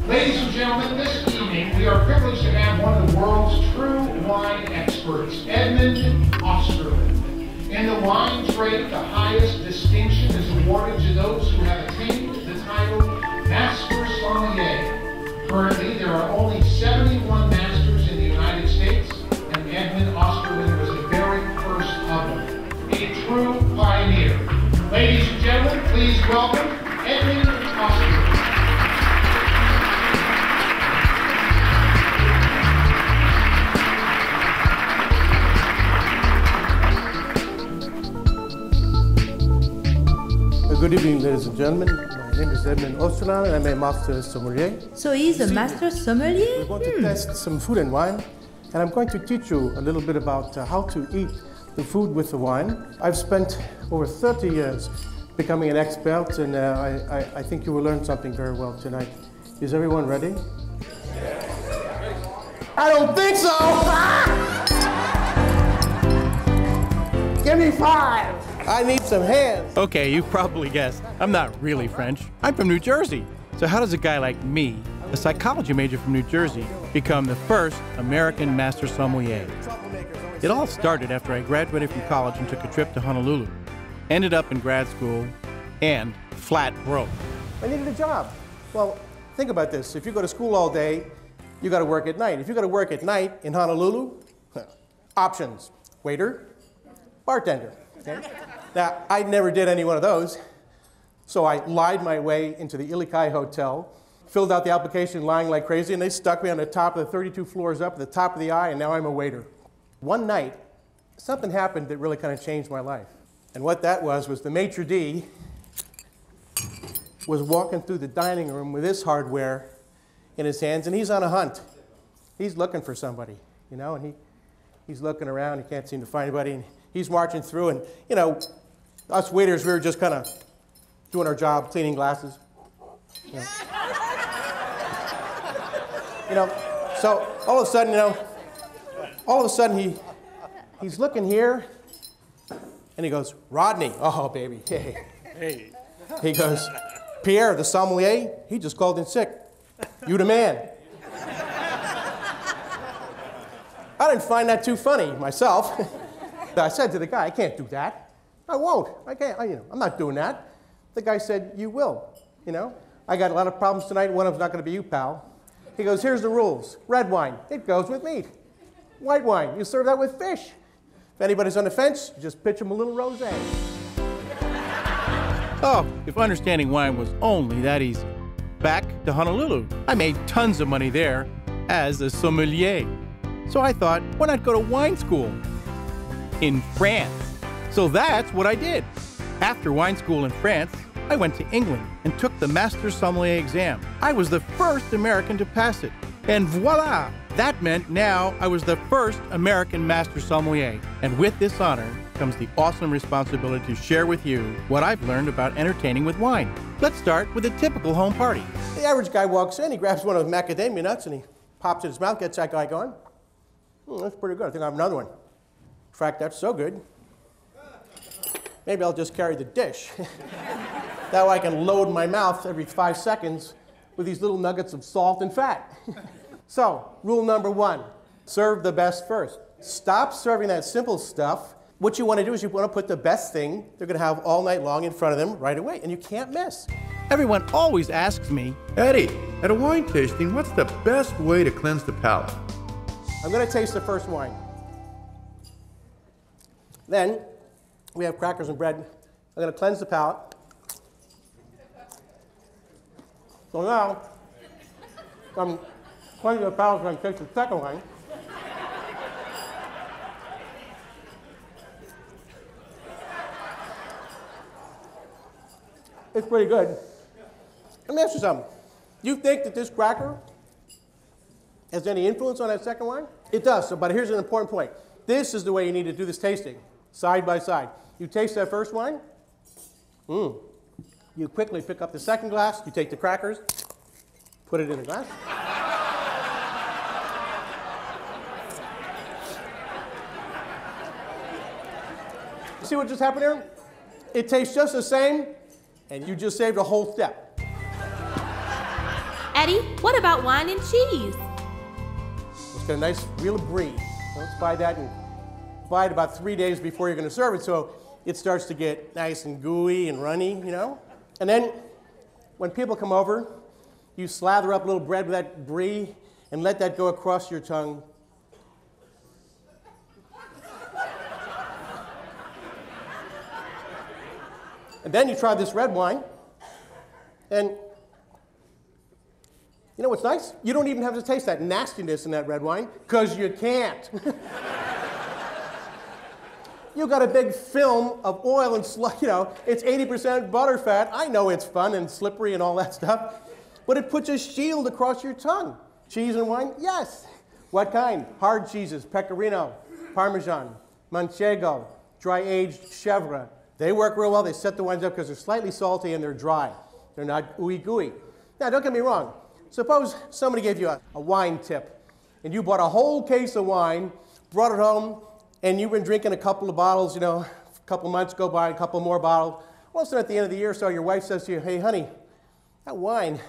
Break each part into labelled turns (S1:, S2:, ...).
S1: Ladies and gentlemen, this evening we are privileged to have one of the world's true wine experts, Edmund Osterland. In the wine trade, the highest distinction is awarded to those who have attained the title Master Sommelier. Currently, there are only 71 masters in the United States, and Edmund Osterland was the very first of them. A true pioneer. Ladies and gentlemen, please welcome Edmund Osterland.
S2: Good evening, ladies and gentlemen. My name is Edmund Osterland, and I'm a master sommelier.
S3: So he's a master sommelier?
S2: We're going to test some food and wine, and I'm going to teach you a little bit about how to eat the food with the wine. I've spent over 30 years becoming an expert, and I think you will learn something very well tonight. Is everyone ready? I don't think so! Give me 5! I need some hands.
S4: Okay, you've probably guessed. I'm not really French. I'm from New Jersey. So how does a guy like me, a psychology major from New Jersey, become the first American master sommelier? It all started after I graduated from college and took a trip to Honolulu. Ended up in grad school and flat broke.
S2: I needed a job. Well, think about this. If you go to school all day, you got to work at night. If you got to work at night in Honolulu, options: waiter, bartender. Okay? Now, I never did any one of those, so I lied my way into the Ilikai Hotel, filled out the application lying like crazy, and they stuck me on the top of the 32 floors up at the top of the eye, and now I'm a waiter. One night, something happened that really kind of changed my life. And what that was the maitre d' was walking through the dining room with his hardware in his hands, and he's on a hunt. He's looking for somebody, you know, and he's looking around, he can't seem to find anybody, and he's marching through, and, you know, us waiters, we were just kind of doing our job, cleaning glasses. You know, so all of a sudden, he's looking here, and he goes, Rodney, oh, baby, hey. Hey. He goes, Pierre, the sommelier, he just called in sick. You the man. I didn't find that too funny myself. I said to the guy, I can't do that. I won't. I can't. I'm not doing that. The guy said, you will. You know, I got a lot of problems tonight. One of them's not going to be you, pal. He goes, here's the rules. Red wine, it goes with meat. White wine, you serve that with fish. If anybody's on the fence, just pitch them a little rosé.
S4: Oh, if understanding wine was only that easy. Back to Honolulu. I made tons of money there as a sommelier. So I thought, why not go to wine school in France? So that's what I did. After wine school in France, I went to England and took the Master Sommelier exam. I was the first American to pass it. And voila! That meant now I was the first American Master Sommelier. And with this honor comes the awesome responsibility to share with you what I've learned about entertaining with wine. Let's start with a typical home party.
S2: The average guy walks in, he grabs one of those macadamia nuts, and he pops it in his mouth, gets that guy going. That's pretty good. I think I have another one. In fact, that's so good. Maybe I'll just carry the dish. That way I can load my mouth every 5 seconds with these little nuggets of salt and fat. So, rule number 1, serve the best first. Stop serving that simple stuff. What you want to do is you want to put the best thing they're going to have all night long in front of them right away, and you can't miss.
S4: Everyone always asks me,
S5: Eddie, at a wine tasting, what's the best way to cleanse the palate?
S2: I'm going to taste the first wine. Then, we have crackers and bread. I'm going to cleanse the palate. So now, I'm cleansing the palate so I can taste the second wine. It's pretty good. Let me ask you something. Do you think that this cracker has any influence on that second wine? It does, but here's an important point. This is the way you need to do this tasting, side by side. You taste that first wine, you quickly pick up the second glass, you take the crackers, put it in the glass. You see what just happened here? It tastes just the same, and you just saved a whole step.
S6: Eddie, what about wine and cheese?
S2: Let's get a nice reel of brie. Let's buy that and buy it about 3 days before you're going to serve it, so it starts to get nice and gooey and runny, you know? And then when people come over, you slather up a little bread with that brie and let that go across your tongue. And then you try this red wine, and you know what's nice? You don't even have to taste that nastiness in that red wine, because you can't. You got a big film of oil and, you know, it's 80% butter fat. I know it's fun and slippery and all that stuff, but it puts a shield across your tongue. Cheese and wine? Yes. What kind? Hard cheeses, Pecorino, Parmesan, Manchego, dry-aged Chèvre. They work real well. They set the wines up because they're slightly salty and they're dry. They're not ooey gooey. Now, don't get me wrong. Suppose somebody gave you a wine tip, and you bought a whole case of wine, brought it home, and you've been drinking a couple of bottles, you know, a couple of months go by, a couple more bottles. Well, so at the end of the year or so, your wife says to you, hey, honey, that wine,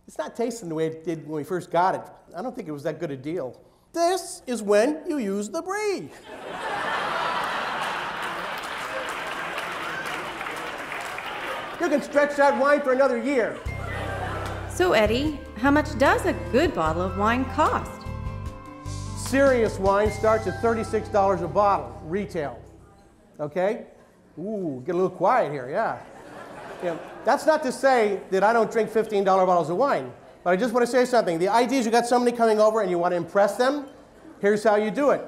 S2: it's not tasting the way it did when we first got it. I don't think it was that good a deal. This is when you use the brie. You can stretch that wine for another year.
S6: So, Eddie, how much does a good bottle of wine cost?
S2: Serious wine starts at $36 a bottle, retail. Okay? Ooh, get a little quiet here, yeah. That's not to say that I don't drink $15 bottles of wine, but I just want to say something. The idea is you got somebody coming over and you want to impress them. Here's how you do it.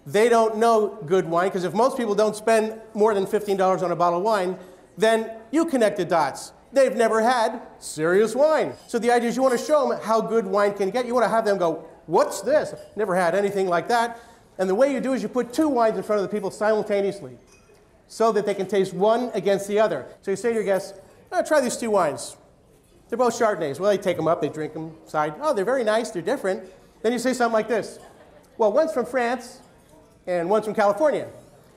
S2: They don't know good wine, because if most people don't spend more than $15 on a bottle of wine, then you connect the dots. They've never had serious wine. So the idea is you want to show them how good wine can get. You want to have them go, what's this? Never had anything like that. And the way you do is you put two wines in front of the people simultaneously so that they can taste one against the other. So you say to your guests, oh, try these two wines. They're both Chardonnays. Well, they take them up, they drink them, side. Oh, they're very nice, they're different. Then you say something like this. Well, one's from France and one's from California.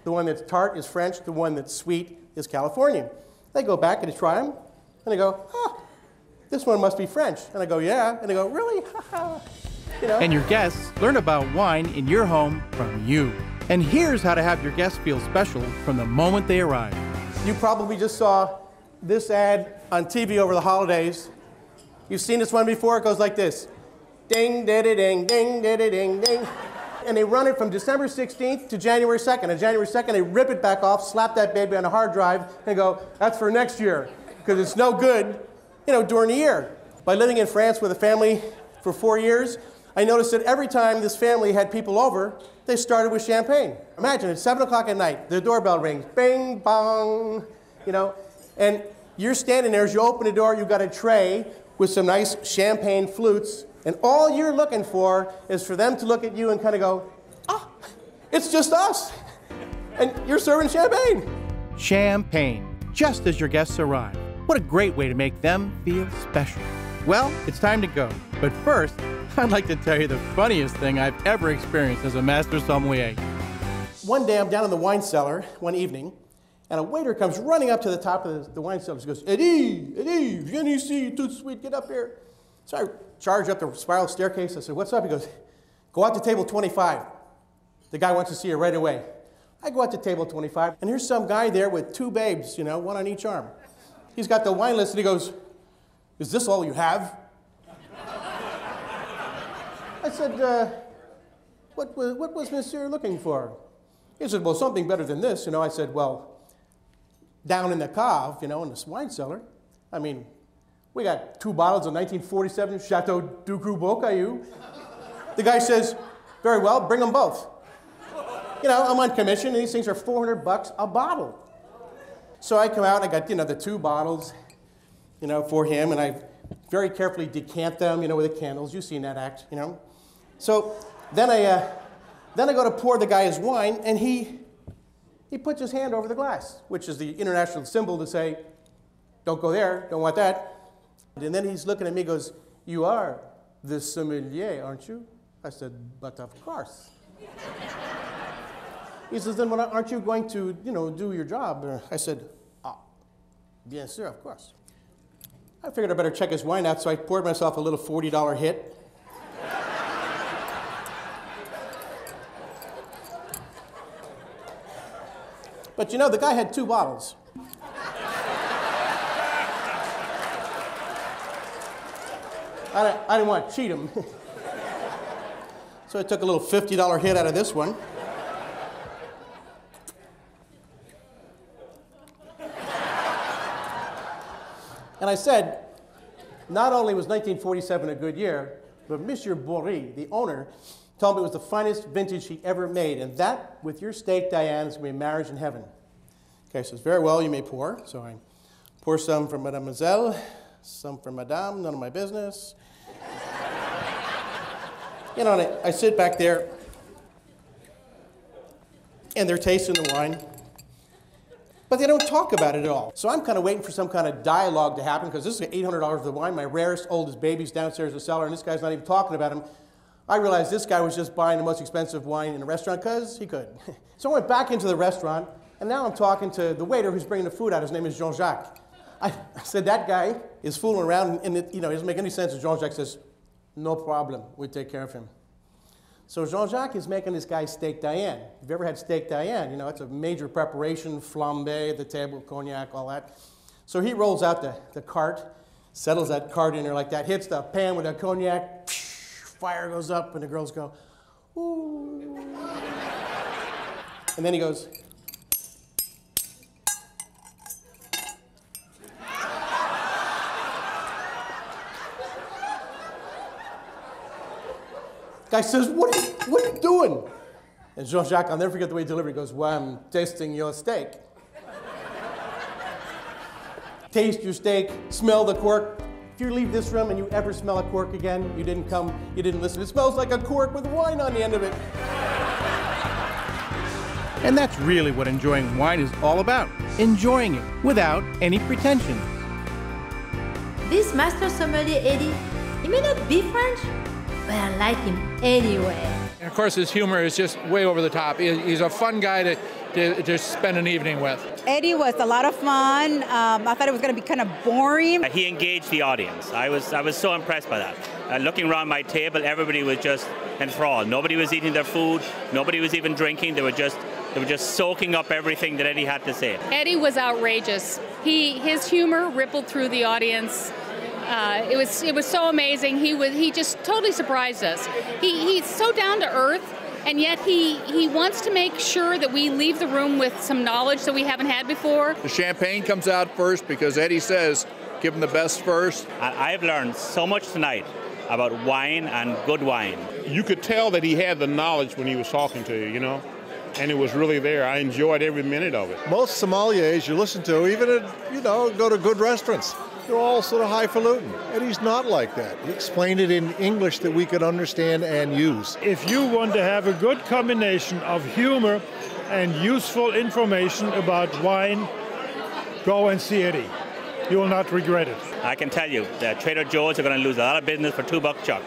S2: The one that's tart is French, the one that's sweet is Californian. They go back and they try them, and they go, oh, this one must be French. And I go, yeah. And they go, really? You know?
S4: And your guests learn about wine in your home from you. And here's how to have your guests feel special from the moment they arrive.
S2: You probably just saw this ad on TV over the holidays. You've seen this one before. It goes like this. Ding, da-da-ding, ding, da-da-ding, ding. And they run it from December 16th to January 2nd. On January 2nd, they rip it back off, slap that baby on a hard drive, and go, that's for next year, because it's no good, you know, during the year. By living in France with a family for 4 years, I noticed that every time this family had people over, they started with champagne. Imagine, it's 7 o'clock at night, the doorbell rings, bing, bong, you know, and you're standing there, as you open the door, you've got a tray with some nice champagne flutes, and all you're looking for is for them to look at you and kind of go, ah, it's just us, and you're serving champagne.
S4: Champagne, just as your guests arrive. What a great way to make them feel special. Well, it's time to go, but first, I'd like to tell you the funniest thing I've ever experienced as a master sommelier.
S2: One day, I'm down in the wine cellar one evening, and a waiter comes running up to the top of the wine cellar. He goes, Eddie, viens ici, tout de suite, get up here. So I charge up the spiral staircase. I said, what's up? He goes, go out to table 25. The guy wants to see you right away. I go out to table 25, and here's some guy there with two babes, you know, one on each arm. He's got the wine list, and he goes, is this all you have? I said, what was monsieur looking for? He said, well, something better than this. You know, I said, well, down in the cave, you know, in this wine cellar, I mean, we got 2 bottles of 1947 Chateau du Gros Beaucaillou. The guy says, very well, bring them both. You know, I'm on commission, and these things are $400 a bottle. So I come out, I got, you know, the 2 bottles, you know, for him, and I very carefully decant them, you know, with the candles. You've seen that act, you know. So then I go to pour the guy his wine, and he puts his hand over the glass, which is the international symbol to say, don't go there, don't want that. And then he's looking at me, goes, you are the sommelier, aren't you? I said, but of course. He says, then aren't you going to, you know, do your job? I said, ah, bien sûr, of course. I figured I better check his wine out, so I poured myself a little $40 hit. But you know, the guy had 2 bottles. I didn't want to cheat him. So I took a little $50 hit out of this one. And I said, not only was 1947 a good year, but Monsieur Bory, the owner, told me it was the finest vintage he ever made, and that, with your steak, Diane, is going to be marriage in heaven. Okay, so it's very well, you may pour. So I pour some for Mademoiselle, some for Madame, none of my business. You know, and I sit back there, and they're tasting the wine, but they don't talk about it at all. So I'm kind of waiting for some kind of dialogue to happen, because this is $800 worth of wine, my rarest, oldest baby's downstairs in the cellar, and this guy's not even talking about him. I realized this guy was just buying the most expensive wine in a restaurant because he could. So I went back into the restaurant, and now I'm talking to the waiter who's bringing the food out. His name is Jean-Jacques. I said, that guy is fooling around, and it, you know, it doesn't make any sense. And Jean-Jacques says, no problem, we take care of him. So Jean-Jacques is making this guy steak Diane. If you've ever had steak Diane, you know, it's a major preparation, flambé at the table, cognac, all that. So he rolls out the cart, settles that cart in there like that, hits the pan with the cognac, fire goes up, and the girls go, ooh. And then he goes, guy says, what are you doing? And Jean-Jacques, I'll never forget the way he delivered it, goes, well, I'm tasting your steak. Taste your steak, smell the cork. If you leave this room and you ever smell a cork again, you didn't listen. It smells like a cork with wine on the end of it.
S4: And that's really what enjoying wine is all about. Enjoying it without any pretension.
S3: This master sommelier Eddie, he may not be French, but I like him anyway.
S7: And of course, his humor is just way over the top. He's a fun guy to spend an evening with.
S8: Eddie was a lot of fun. I thought it was going to be kind of boring.
S9: He engaged the audience. I was so impressed by that. Looking around my table, everybody was just enthralled. Nobody was eating their food. Nobody was even drinking. They were just soaking up everything that Eddie had to say.
S10: Eddie was outrageous. His humor rippled through the audience. It was so amazing. He just totally surprised us. He's so down to earth, and yet he wants to make sure that we leave the room with some knowledge that we haven't had before.
S11: The champagne comes out first because Eddie says, give him the best first.
S9: I've learned so much tonight about wine and good wine.
S12: You could tell that he had the knowledge when he was talking to you, you know, and it was really there. I enjoyed every minute of it.
S13: Most sommeliers you listen to, even at, you know, go to good restaurants, they're all sort of highfalutin. Eddie's not like that. He explained it in English that we could understand and use.
S14: If you want to have a good combination of humor and useful information about wine, go and see Eddie. You will not regret it.
S9: I can tell you that Trader Joe's are going to lose a lot of business for $2 chuck.